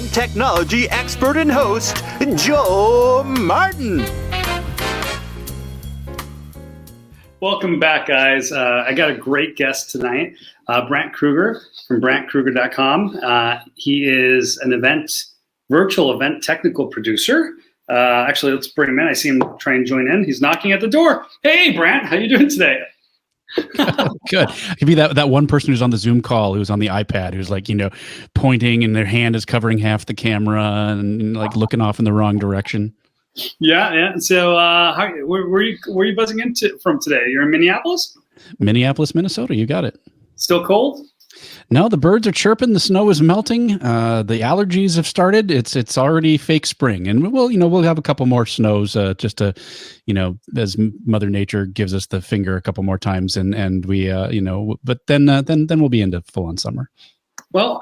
event technology expert and host, Joe Martin. Welcome back, guys. I got a great guest tonight, Brandt Krueger from BrandtKrueger.com. He is an virtual event technical producer. Actually, let's bring him in. I see him try and join in. He's knocking at the door. Hey, Brandt, how you doing today? Good. It could be that one person who's on the Zoom call who's on the iPad who's like, pointing and their hand is covering half the camera and like looking off in the wrong direction. Yeah. So, where are you buzzing from today? You're in Minneapolis? Minneapolis, Minnesota. You got it. Still cold? No, the birds are chirping. The snow is melting. The allergies have started. It's already fake spring, and we'll have a couple more snows just to, as Mother Nature gives us the finger a couple more times, and we but then we'll be into full on summer. Well,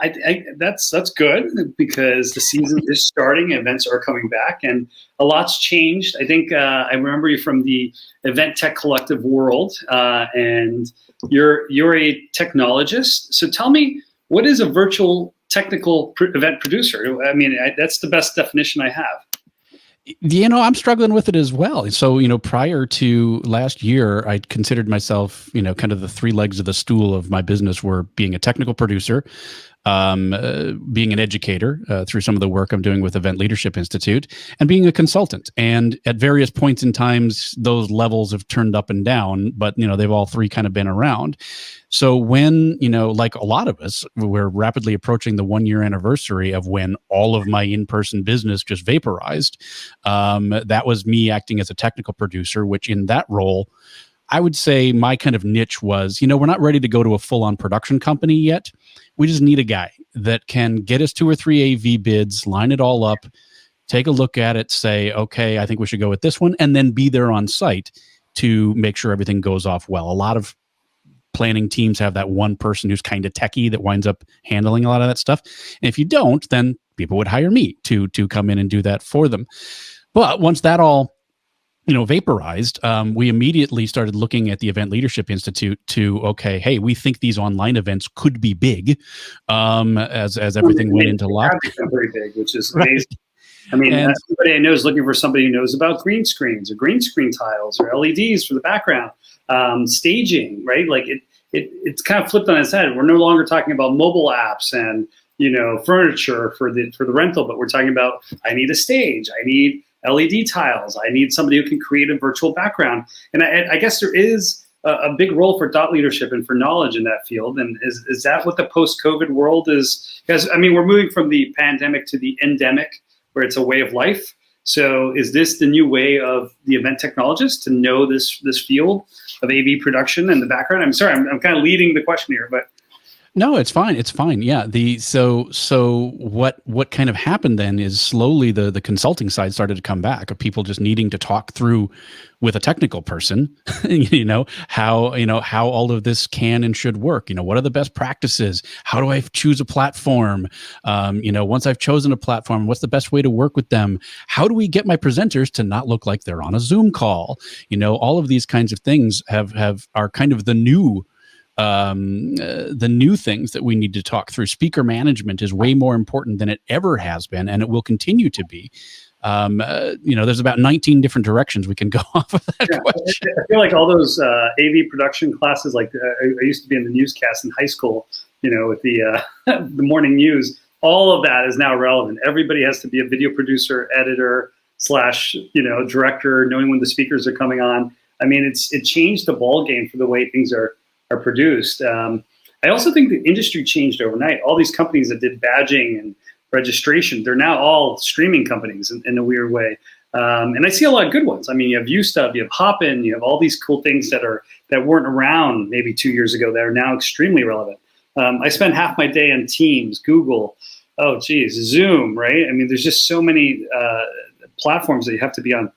that's good because the season is starting. Events are coming back, and a lot's changed. I think I remember you from the Event Tech Collective world, and you're a technologist. So tell me, what is a virtual technical event producer? I mean, that's the best definition I have. I'm struggling with it as well. So, prior to last year, I considered myself, kind of the three legs of the stool of my business were being a technical producer, being an educator through some of the work I'm doing with Event Leadership Institute, and being a consultant. And at various points in times, those levels have turned up and down, but, they've all three kind of been around. So when, like a lot of us, we're rapidly approaching the 1-year anniversary of when all of my in-person business just vaporized, that was me acting as a technical producer, which in that role, I would say my kind of niche was, we're not ready to go to a full-on production company yet. We just need a guy that can get us 2 or 3 AV bids, line it all up, take a look at it, say, okay, I think we should go with this one, and then be there on site to make sure everything goes off well. A lot of planning teams have that one person who's kind of techie that winds up handling a lot of that stuff. And if you don't, then people would hire me to come in and do that for them. But once that all vaporized, we immediately started looking at the Event Leadership Institute to, okay, hey, we think these online events could be big as everything went into lockdown. Very big, which is amazing. I mean, everybody I know is looking for somebody who knows about green screens or green screen tiles or LEDs for the background, staging, right? Like it's kind of flipped on its head. We're no longer talking about mobile apps and furniture for the rental, but we're talking about I need a stage, I need LED tiles, I need somebody who can create a virtual background, and I guess there is a big role for thought leadership and for knowledge in that field. And is that what the post-COVID world is? Because I mean, we're moving from the pandemic to the endemic, where it's a way of life. So is this the new way of the event technologist to know this field of AV production and the background? I'm sorry, I'm kind of leading the question here, but. No, it's fine. It's fine. Yeah. So what kind of happened then is slowly the consulting side started to come back of people just needing to talk through with a technical person, how all of this can and should work. What are the best practices? How do I choose a platform? Once I've chosen a platform, what's the best way to work with them? How do we get my presenters to not look like they're on a Zoom call? All of these kinds of things are kind of the new things that we need to talk through. Speaker management is way more important than it ever has been, and it will continue to be. There's about 19 different directions we can go off of that question. I feel like all those AV production classes, like I used to be in the newscast in high school, with the the morning news, all of that is now relevant. Everybody has to be a video producer, editor, / director, knowing when the speakers are coming on. I mean, it changed the ball game for the way things are produced. I also think the industry changed overnight. All these companies that did badging and registration, they're now all streaming companies in a weird way. And I see a lot of good ones. I mean, you have UStub, you have Hopin, you have all these cool things that weren't around maybe 2 years ago that are now extremely relevant. I spend half my day on Teams, Google, Zoom, right? I mean, there's just so many platforms that you have to be on.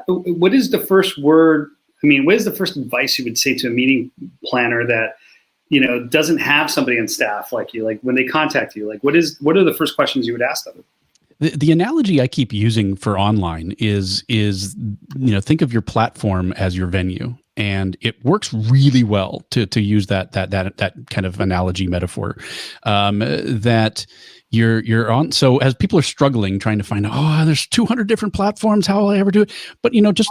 What is the first word? I mean, what is the first advice you would say to a meeting planner that, doesn't have somebody on staff like you? Like when they contact you, like what are the first questions you would ask them? The analogy I keep using for online is think of your platform as your venue, and it works really well to use that kind of analogy metaphor. That you're on. So as people are struggling, trying to find out, oh, there's 200 different platforms. How will I ever do it? But, just,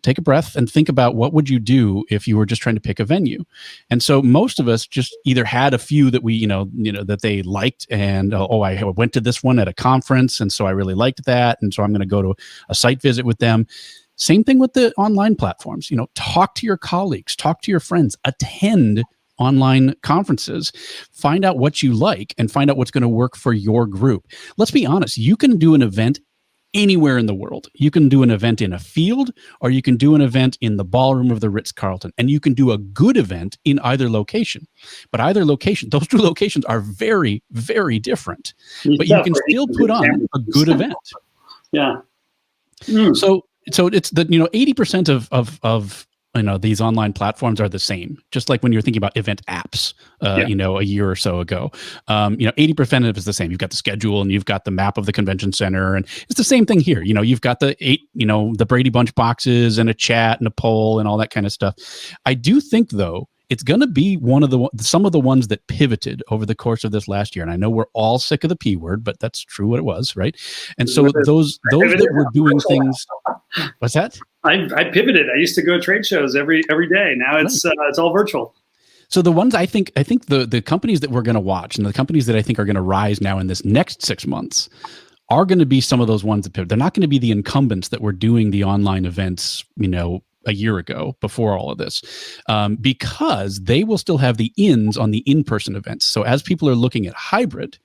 take a breath and think about what would you do if you were just trying to pick a venue. And so most of us just either had a few that we, that they liked, and, I went to this one at a conference, and so I really liked that. And so I'm going to go to a site visit with them. Same thing with the online platforms. Talk to your colleagues, talk to your friends, attend online conferences, find out what you like, and find out what's going to work for your group. Let's be honest, you can do an event anywhere in the world. You can do an event in a field, or you can do an event in the ballroom of the Ritz-Carlton, and you can do a good event in either location. But either location, those two locations are very, very different. But you can still put on a good event. Yeah. So it's the 80% of these online platforms are the same. Just like when you're thinking about event apps, a year or so ago, 80% of it is the same. You've got the schedule and you've got the map of the convention center, and it's the same thing here. You've got the Brady Bunch boxes and a chat and a poll and all that kind of stuff. I do think though, it's going to be some of the ones that pivoted over the course of this last year. And I know we're all sick of the P word, but that's true what it was, right? And so those that were doing things. What's that? I pivoted. I used to go to trade shows every day. Now it's all virtual. So the ones I think the companies that we're going to watch, and the companies that I think are going to rise now in this next 6 months, are going to be some of those ones that pivot. They're not going to be the incumbents that were doing the online events, a year ago before all of this, because they will still have the ins on the in-person events. So as people are looking at hybrid,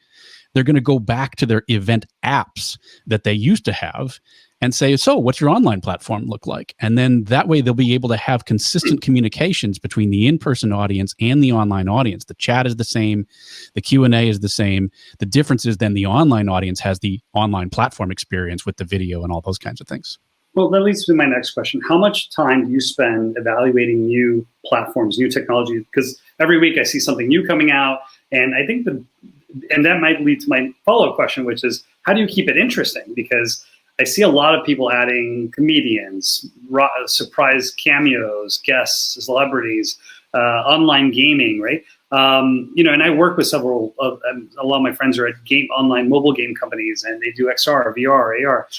they're going to go back to their event apps that they used to have and say, so what's your online platform look like? And then that way they'll be able to have consistent communications between the in-person audience and the online audience. The chat is the same. The Q&A is the same. The difference is then the online audience has the online platform experience with the video and all those kinds of things. Well, that leads to my next question. How much time do you spend evaluating new platforms, new technology? Because every week I see something new coming out, and I think and that might lead to my follow-up question, which is, how do you keep it interesting? Because I see a lot of people adding comedians, surprise cameos, guests, celebrities, online gaming, right? And I work with several of a lot of my friends are at online mobile game companies, and they do XR, VR, AR.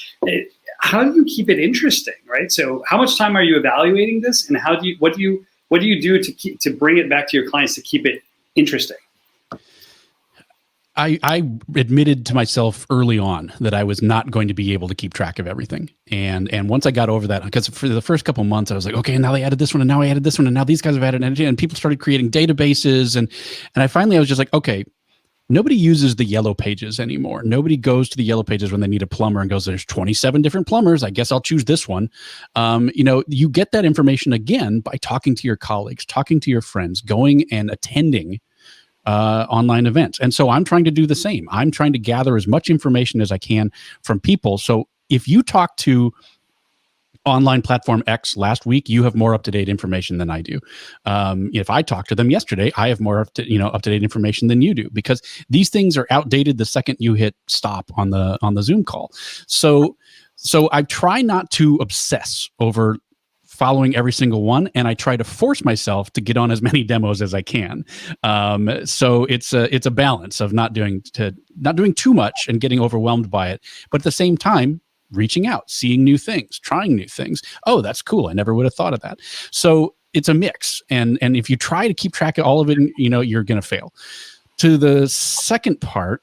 How do you keep it interesting, right? So how much time are you evaluating this, and what do you do to bring it back to your clients to keep it interesting? I admitted to myself early on that I was not going to be able to keep track of everything. And once I got over that, because for the first couple of months, I was like, okay, now they added this one, and now I added this one, and now these guys have added energy, and people started creating databases. And I was just like, okay, nobody uses the yellow pages anymore. Nobody goes to the yellow pages when they need a plumber and goes, there's 27 different plumbers. I guess I'll choose this one. You get that information again by talking to your colleagues, talking to your friends, going and attending online events. And so I'm trying to do the same. I'm trying to gather as much information as I can from people. So if you talk to online platform X last week, you have more up-to-date information than I do. If I talked to them yesterday, I have more up-to-date information than you do, because these things are outdated the second you hit stop on the Zoom call. So I try not to obsess over following every single one, and I try to force myself to get on as many demos as I can. So it's a balance of not doing too much and getting overwhelmed by it, but at the same time, reaching out, seeing new things, trying new things. Oh, that's cool. I never would have thought of that. So it's a mix. And if you try to keep track of all of it, you're going to fail. To the second part,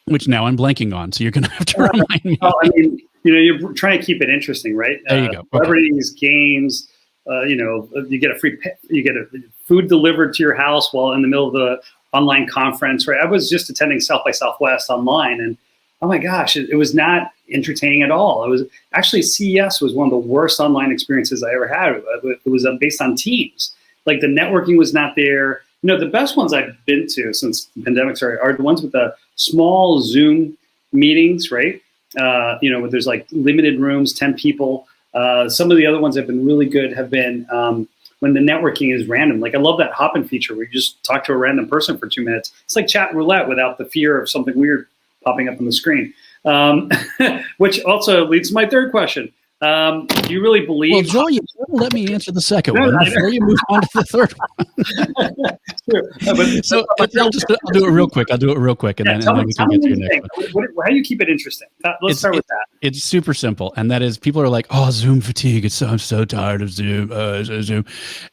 which now I'm blanking on, so you're going to have to remind me. Well, I mean, you're trying to keep it interesting, right? There you go. Celebrities, games, you get a food delivered to your house while in the middle of the online conference, right? I was just attending South by Southwest online, and oh my gosh, it was not entertaining at all. It was actually, CES was one of the worst online experiences I ever had. It was based on Teams. Like, the networking was not there. The best ones I've been to since the pandemic started are the ones with the small Zoom meetings, right? Where there's like limited rooms, 10 people. Some of the other ones that have been really good have been when the networking is random. Like, I love that hop-in feature where you just talk to a random person for 2 minutes. It's like chat roulette without the fear of something weird popping up on the screen. Which also leads to my third question. Do you really believe... Well, Joel, you said let me answer the second No, one I- before you move on to the third one. So I'll do it real quick. I'll do it real quick, and Yeah, then we can get to your next one. How do you keep it interesting? Let's start with that. It's super simple, and that is people are like, "Oh, Zoom fatigue. I'm so tired of Zoom, Zoom."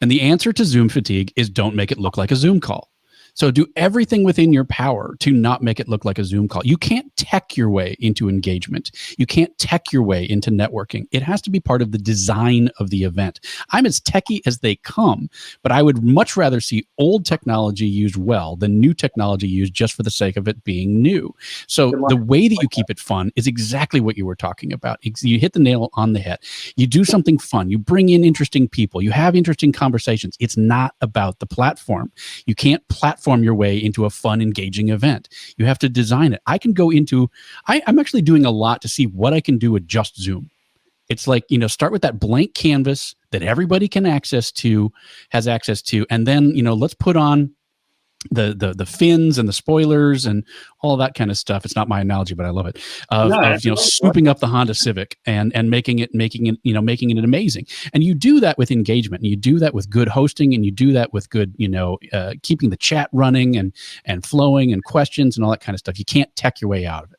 And the answer to Zoom fatigue is don't make it look like a Zoom call. So do everything within your power to not make it look like a Zoom call. You can't tech your way into engagement. You can't tech your way into networking. It has to be part of the design of the event. I'm as techie as they come, but I would much rather see old technology used well than new technology used just for the sake of it being new. So the way that you keep it fun is exactly what you were talking about. You hit the nail on the head. You do something fun. You bring in interesting people. You have interesting conversations. It's not about the platform. You can't platform your way into a fun, engaging event. You have to design it. I can go into, I'm actually doing a lot to see what I can do with just Zoom. It's like, start with that blank canvas that everybody can has access to. And then, let's put on the fins and the spoilers and all that kind of stuff. It's not my analogy, but I love it. Swooping up the Honda Civic and making it amazing. And you do that with engagement, and you do that with good hosting, and you do that with good, keeping the chat running and flowing and questions and all that kind of stuff. You can't tech your way out of it.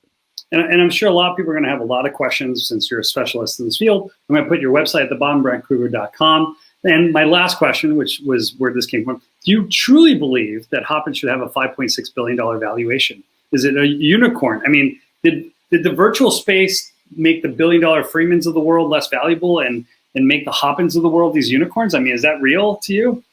And I'm sure a lot of people are going to have a lot of questions since you're a specialist in this field. I'm going to put your website at the bottom, BrandtKrueger.com. And my last question, which was where this came from, do you truly believe that Hopin should have a $5.6 billion valuation? Is it a unicorn? I mean, did the virtual space make the billion-dollar Freemans of the world less valuable and make the Hopins of the world these unicorns? I mean, is that real to you?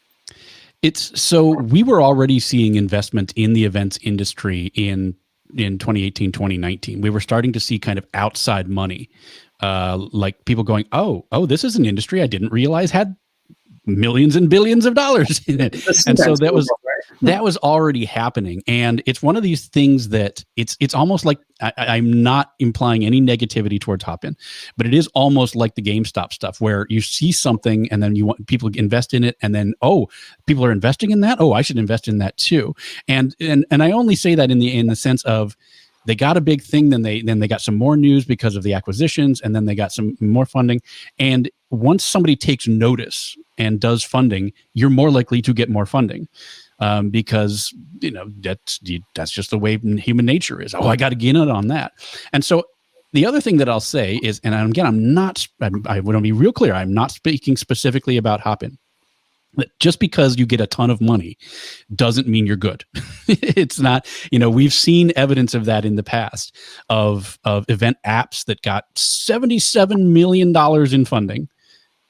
We were already seeing investment in the events industry in 2018, 2019. We were starting to see kind of outside money, like people going, oh, this is an industry I didn't realize had millions and billions of dollars in it. And so that was already happening. And it's one of these things that it's almost like I'm not implying any negativity towards Hopin, but it is almost like the GameStop stuff where you see something and then you want people to invest in it. And then, people are investing in that. Oh, I should invest in that too. And I only say that in the sense of, they got a big thing, then they got some more news because of the acquisitions, and then they got some more funding. And once somebody takes notice and does funding, you're more likely to get more funding, because that's just the way human nature is. Oh, I got to get in on that. And so the other thing that I'll say is, and again, I want to be real clear, I'm not speaking specifically about Hopin. That just because you get a ton of money doesn't mean you're good. It's not, we've seen evidence of that in the past of event apps that got $77 million in funding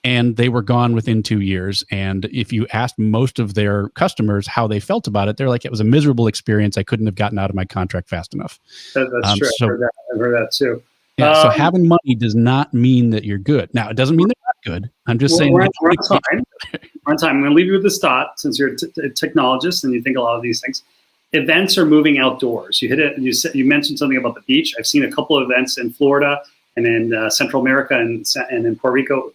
and they were gone within 2 years. And if you asked most of their customers how they felt about it, they're like, it was a miserable experience. I couldn't have gotten out of my contract fast enough. That's true. I've heard that too. Yeah, so having money does not mean that you're good. Now, it doesn't mean they're not good. I'm just saying. We're on time. I'm going to leave you with this thought, since you're a technologist and you think a lot of these things. Events are moving outdoors. You hit it. You mentioned something about the beach. I've seen a couple of events in Florida and in Central America and in Puerto Rico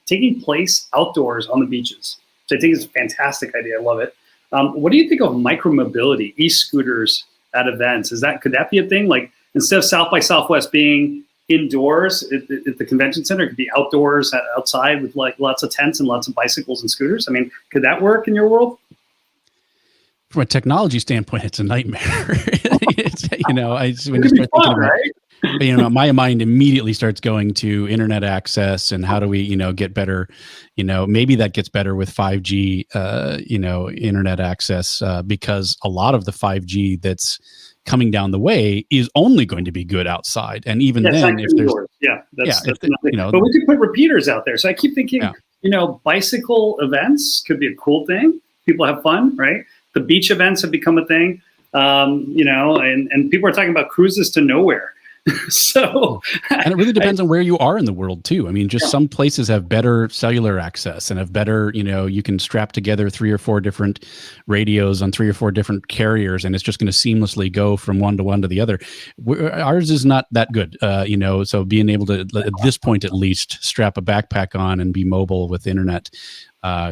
taking place outdoors on the beaches, which I think is a fantastic idea. I love it. What do you think of micromobility, e-scooters at events? Could that be a thing? Like, instead of South by Southwest being indoors at the convention center, it could be outdoors, outside with like lots of tents and lots of bicycles and scooters. I mean, could that work in your world? From a technology standpoint, it's a nightmare. My mind immediately starts going to internet access and how do we, get better, maybe that gets better with 5G, internet access, because a lot of the 5G that's coming down the way is only going to be good outside. And even then, if there's, but we could put repeaters out there. So I keep thinking, bicycle events could be a cool thing. People have fun, right? The beach events have become a thing, and people are talking about cruises to nowhere. And it really depends on where you are in the world too. I mean, some places have better cellular access and have better, you can strap together 3 or 4 different radios on 3 or 4 different carriers, and it's just going to seamlessly go from one to the other. Ours is not that good, so being able to, at this point at least, strap a backpack on and be mobile with internet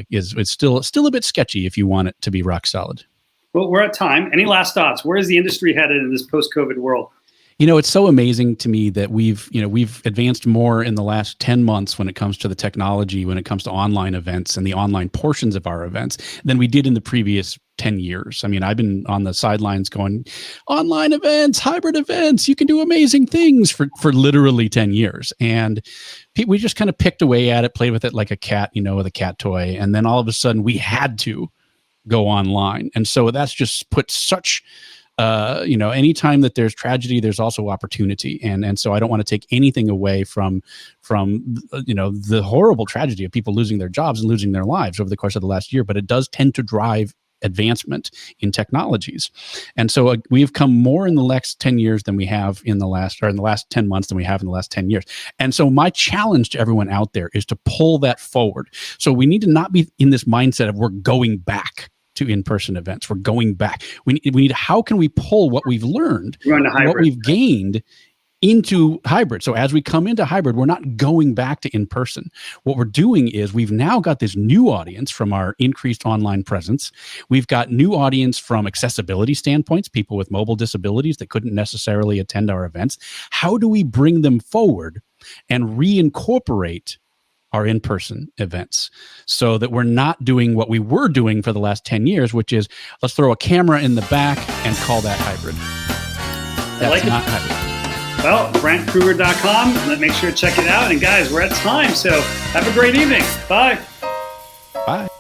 it's still a bit sketchy if you want it to be rock solid. Well, we're at time. Any last thoughts? Where is the industry headed in this post-COVID world? It's so amazing to me that we've advanced more in the last 10 months when it comes to the technology, when it comes to online events and the online portions of our events than we did in the previous 10 years. I mean, I've been on the sidelines going, online events, hybrid events, you can do amazing things for literally 10 years. And we just kind of picked away at it, played with it like a cat, with a cat toy. And then all of a sudden we had to go online. And so that's just put such anytime that there's tragedy, there's also opportunity. And so I don't want to take anything away from the horrible tragedy of people losing their jobs and losing their lives over the course of the last year, but it does tend to drive advancement in technologies. And so we've come more in the last 10 years than we have in the last 10 months than we have in the last 10 years. And so my challenge to everyone out there is to pull that forward. So we need to not be in this mindset of we're going back to in-person events. We're going back. We need how can we pull what we've learned, what we've gained into hybrid. So as we come into hybrid, we're not going back to in-person. What we're doing is we've now got this new audience from our increased online presence. We've got new audience from accessibility standpoints, people with mobile disabilities that couldn't necessarily attend our events. How do we bring them forward and reincorporate our in-person events so that we're not doing what we were doing for the last 10 years, which is let's throw a camera in the back and call that hybrid. That's not hybrid. Well, BrandtKrueger.com. Make sure to check it out. And guys, we're at time. So have a great evening. Bye. Bye.